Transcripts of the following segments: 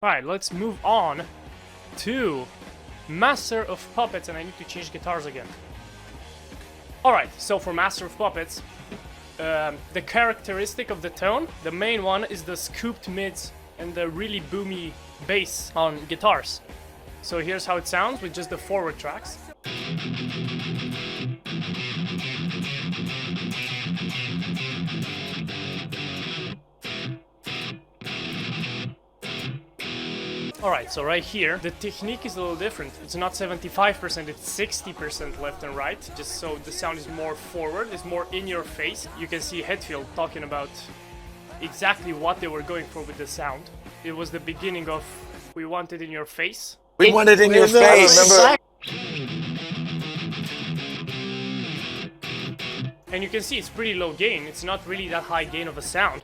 Alright, let's move on to Master of Puppets, and I need to change guitars again. Alright, so for Master of Puppets, the characteristic of the tone, the main one is the scooped mids and the really boomy bass on guitars. So here's how it sounds with just the forward tracks. Alright, so right here, the technique is a little different. It's not 75%, it's 60% left and right, just so the sound is more forward, it's more in your face. You can see Hetfield talking about exactly what they were going for with the sound. It was the beginning of We Want It In Your Face. We want it in your face, remember? And you can see it's pretty low gain, it's not really that high gain of a sound.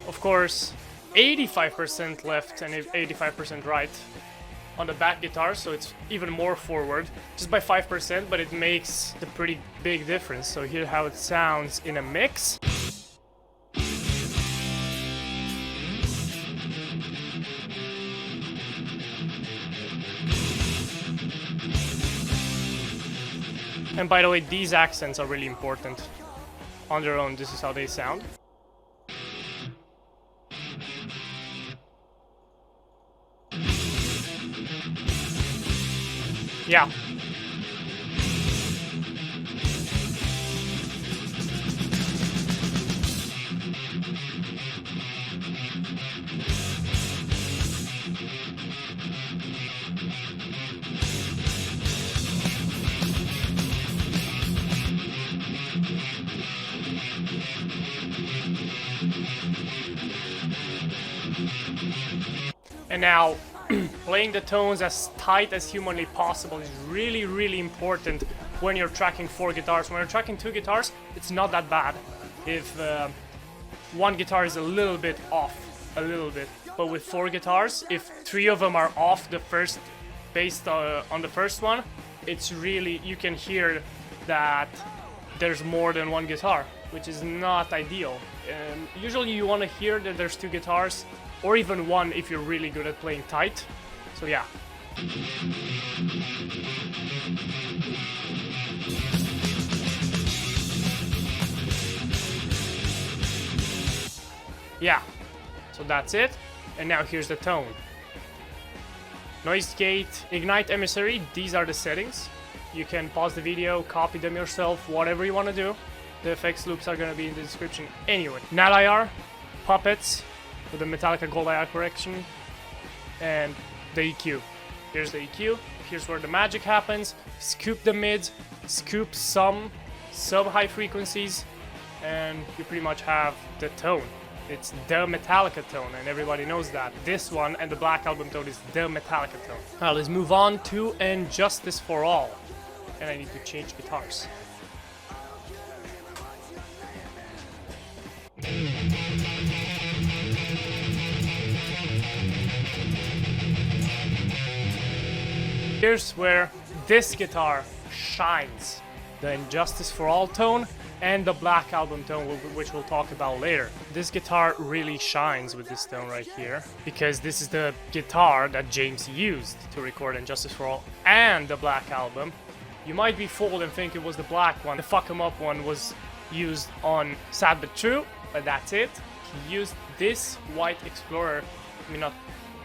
Of course, 85% left and 85% right on the back guitar, so it's even more forward, just by 5%, but it makes a pretty big difference. So here's how it sounds in a mix. And by the way, these accents are really important. On their own, this is how they sound. Yeah. And now, playing the tones as tight as humanly possible is really, really important when you're tracking 4 guitars. When you're tracking 2 guitars, it's not that bad if one guitar is a little bit off, a little bit. But with 4 guitars, if 3 of them are off the first, based on the first one, it's really, you can hear that there's more than one guitar, which is not ideal. Usually you want to hear that there's 2 guitars, or even 1 if you're really good at playing tight. So yeah. Yeah, so that's it. And now here's the tone. Noise gate, ignite emissary, these are the settings. You can pause the video, copy them yourself, whatever you want to do. The effects loops are going to be in the description anyway. Nat IR, puppets, with the Metallica Gold IR correction, and the EQ. Here's the EQ, here's where the magic happens. Scoop the mids, scoop some sub-high frequencies, and you pretty much have the tone. It's the Metallica tone, and everybody knows that. This one and the Black Album tone is the Metallica tone. Now let's move on to And Justice for All. And I need to change guitars. Here's where this guitar shines. The And Justice for All tone and the Black Album tone, which we'll talk about later. This guitar really shines with this tone right here, because this is the guitar that James used to record And Justice for All and the Black Album. You might be fooled and think it was the black one. The Fuck 'Em Up one was used on Sad But True, but that's it. He used this white Explorer, I mean not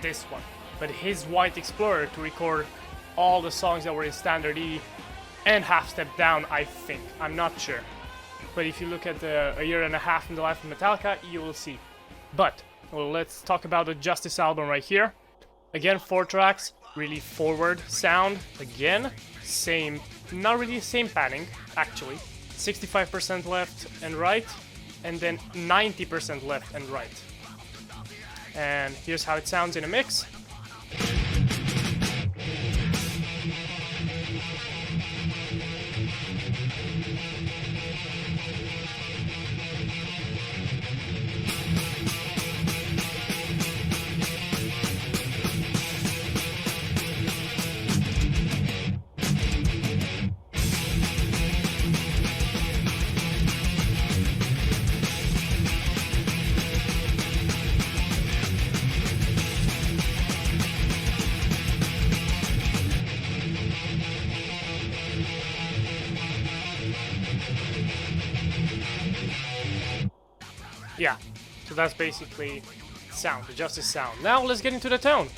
this one, but his white Explorer to record all the songs that were in standard E and half step down, I think. I'm not sure. But if you look at a year and a half in the life of Metallica, you will see. But, well, let's talk about the Justice album right here. Again, 4 tracks, really forward sound. Again, same, not really same panning, actually. 65% left and right, and then 90% left and right. And here's how it sounds in a mix. Yeah, so that's basically sound, the Justice sound. Now let's get into the tone.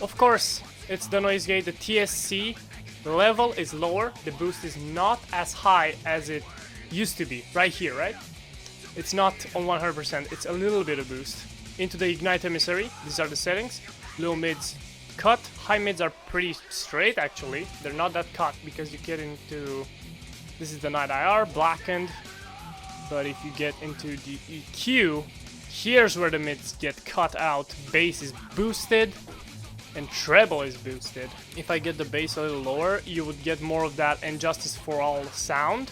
Of course, it's the noise gate, the TSC. The level is lower, the boost is not as high as it used to be, right here, right? It's not on 100%, it's a little bit of boost. Into the Ignite emissary, these are the settings. Low mids cut, high mids are pretty straight actually. They're not that cut because you get into, this is the night IR, blackened. But if you get into the EQ, here's where the mids get cut out. Bass is boosted and treble is boosted. If I get the bass a little lower, you would get more of that And Justice for All sound,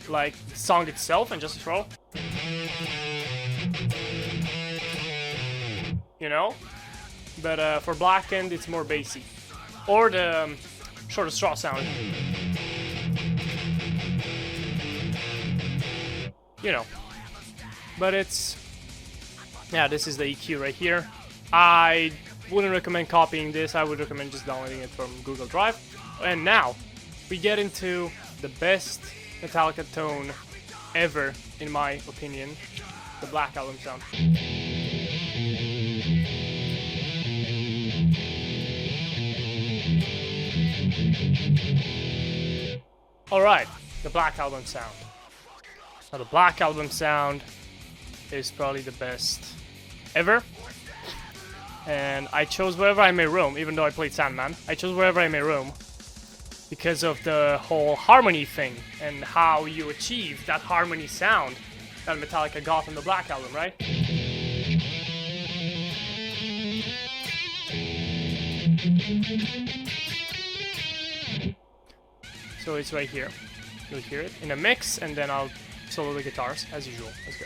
like the song itself, And Justice for All. You know? But for blackened, it's more bassy. Or the short of straw sound. You know. But it's... yeah, this is the EQ right here. I wouldn't recommend copying this, I would recommend just downloading it from Google Drive. And now, we get into the best Metallica tone ever, in my opinion. The Black Album sound. Alright, the Black Album sound. Now the Black Album sound is probably the best ever. And I chose Wherever I May Roam, even though I played Sandman. I chose Wherever I May Roam because of the whole harmony thing and how you achieve that harmony sound that Metallica got on the Black Album, right? So it's right here. You'll hear it in a mix, and then I'll solo the guitars as usual. Let's go.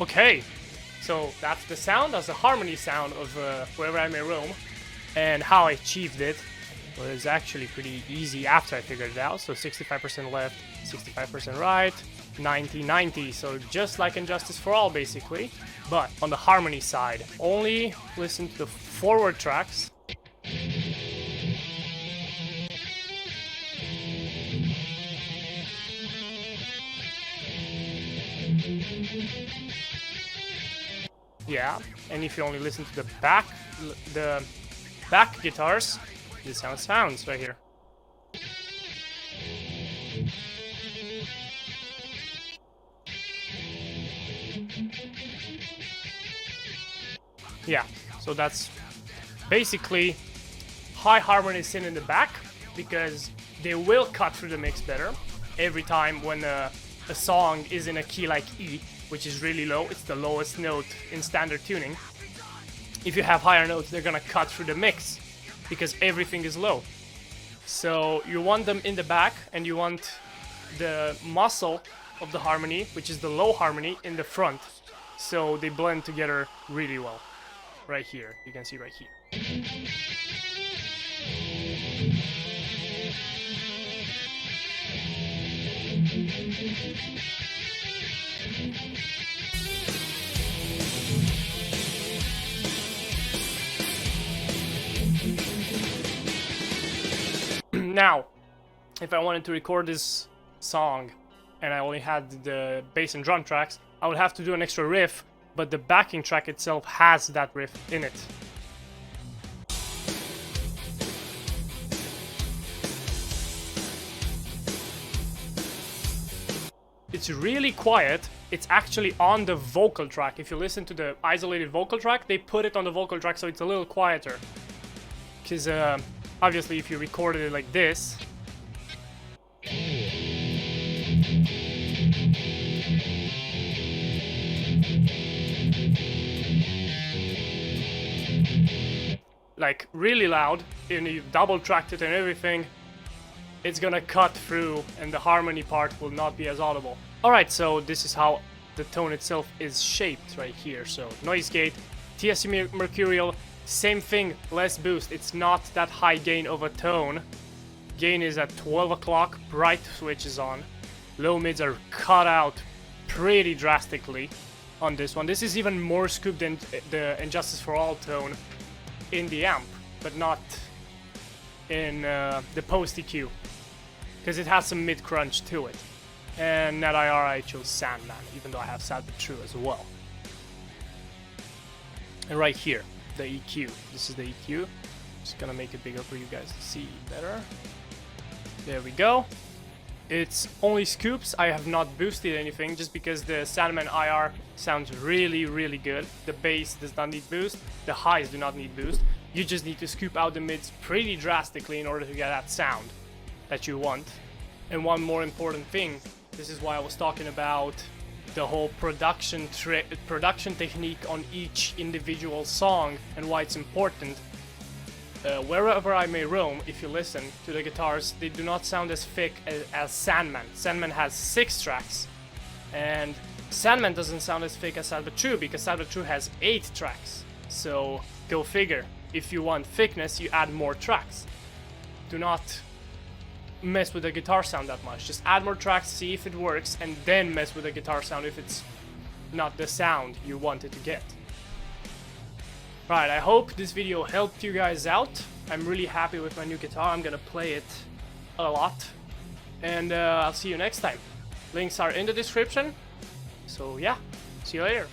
Okay, so that's the sound, that's the harmony sound of Wherever I May Roam, and how I achieved it was actually pretty easy after I figured it out. So 65% left, 65% right, 90-90, so just like In Justice for All basically, but on the harmony side. Only listen to the forward tracks. Yeah, and if you only listen to the back guitars, this is how it sounds right here. Yeah, so that's basically high harmony in the back, because they will cut through the mix better every time when a song is in a key like E, which is really low. It's the lowest note in standard tuning. If you have higher notes, they're gonna cut through the mix because everything is low. So you want them in the back, and you want the muscle of the harmony, which is the low harmony, in the front. So they blend together really well. Right here, you can see right here. Now, if I wanted to record this song and I only had the bass and drum tracks, I would have to do an extra riff, but the backing track itself has that riff in it. It's really quiet. It's actually on the vocal track. If you listen to the isolated vocal track, they put it on the vocal track so it's a little quieter. Because obviously if you recorded it like this, like really loud, and you double tracked it and everything, it's gonna cut through and the harmony part will not be as audible. Alright, so this is how the tone itself is shaped right here. So noise gate, TSC Mercurial, same thing, less boost. It's not that high gain of a tone. Gain is at 12 o'clock, bright switch is on. Low mids are cut out pretty drastically on this one. This is even more scooped than the Injustice for All tone in the amp, but not in the post EQ, because it has some mid crunch to it. And net IR I chose Sandman, even though I have Sad But True as well. And right here, the EQ. This is the EQ. Just gonna make it bigger for you guys to see better. There we go. It's only scoops. I have not boosted anything just because the Sandman IR sounds really, really good. The bass does not need boost. The highs do not need boost. You just need to scoop out the mids pretty drastically in order to get that sound that you want. And one more important thing, this is why I was talking about the whole production technique on each individual song and why it's important. Wherever I may roam, if you listen to the guitars, they do not sound as thick as Sandman. Sandman has 6 tracks, and Sandman doesn't sound as thick as Sad But True because Sad But True has 8 tracks. So go figure. If you want thickness, you add more tracks. Do not mess with the guitar sound that much. Just add more tracks, see if it works, and then mess with the guitar sound if it's not the sound you wanted to get. Right, I hope this video helped you guys out. I'm really happy with my new guitar. I'm gonna play it a lot. And I'll see you next time. Links are in the description. So yeah, see you later.